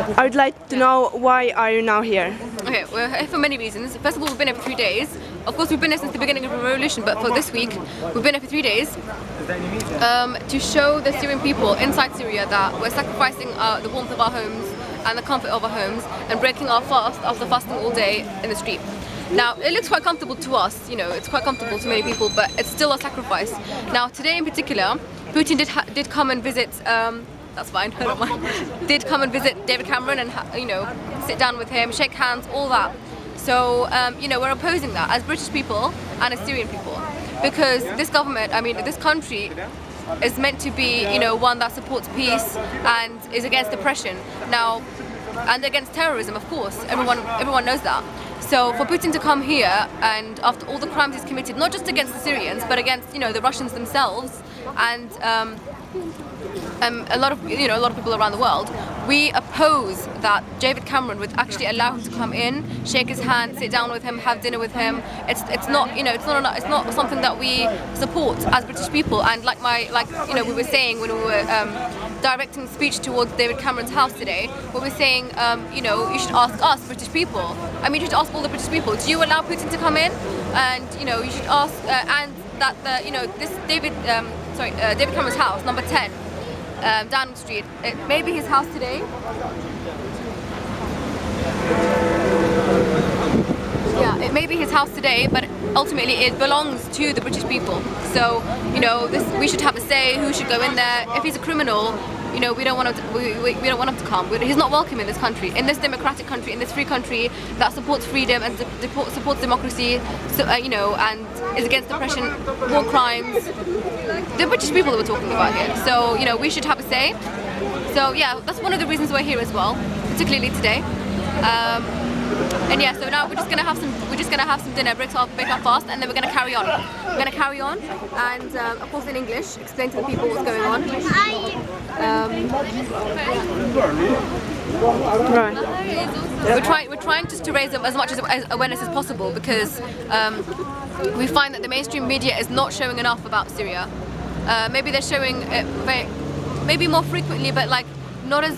I would like to know, why are you now here? Okay, we're here for many reasons. First of all, we've been here for 3 days. Of course, we've been here since the beginning of the revolution, but for this week, we've been here for 3 days to show the Syrian people inside Syria that we're sacrificing the warmth of our homes and the comfort of our homes and breaking our fast after fasting all day in the street. Now, it looks quite comfortable to us, it's quite comfortable to many people, but it's still a sacrifice. Now, today in particular, Putin did come and visit, that's fine, I don't mind, did come and visit David Cameron and, sit down with him, shake hands, all that. So, we're opposing that as British people and as Syrian people, because this government, this country is meant to be, one that supports peace and is against oppression. Now, and against terrorism, of course, everyone knows that. So for Putin to come here, and after all the crimes he's committed, not just against the Syrians, but against the Russians themselves, and a lot of people around the world, we oppose that David Cameron would actually allow him to come in, shake his hand, sit down with him, have dinner with him. It's not something that we support as British people. And we were saying when we were directing speech towards David Cameron's house today, we were saying you should ask us British people. You should ask all the British people. Do you allow Putin to come in? And you should ask and that this David Cameron's house, number 10. Downing Street. It may be his house today. Yeah, it may be his house today, but ultimately it belongs to the British people. So, we should have a say who should go in there. If he's a criminal, we don't want him to, we don't want him to come. He's not welcome in this country, in this democratic country, in this free country that supports freedom and supports democracy, and is against oppression, war crimes. The British people that we're talking about here. So, we should have a say. So, yeah, that's one of the reasons we're here as well, particularly today. And yeah, so now we're just gonna have some dinner, break our fast, and then we're gonna carry on. We're gonna carry on, and of course in English, explain to the people what's going on. Right. We're trying just to raise as much awareness as possible, because we find that the mainstream media is not showing enough about Syria. Maybe they're showing it maybe more frequently, but not as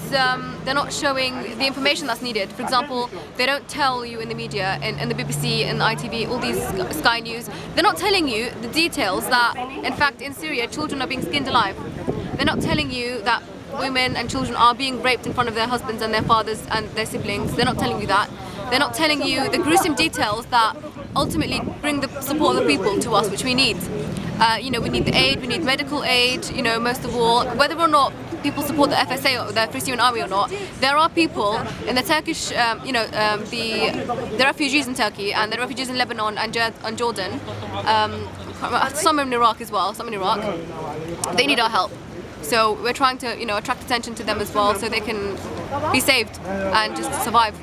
they're not showing the information that's needed. For example, they don't tell you in the media, in the BBC, in the ITV, all these Sky News, they're not telling you the details that, in fact, in Syria, children are being skinned alive. They're not telling you that women and children are being raped in front of their husbands and their fathers and their siblings. They're not telling you that. They're not telling you the gruesome details that ultimately bring the support of the people to us, which we need. We need the aid, we need medical aid, most of all. Whether or not people support the FSA or the Free Syrian Army or not, there are people in the Turkish, the refugees in Turkey and the refugees in Lebanon and Jordan, some in Iraq as well, some in Iraq, they need our help. So we're trying to, attract attention to them as well, so they can be saved and just survive.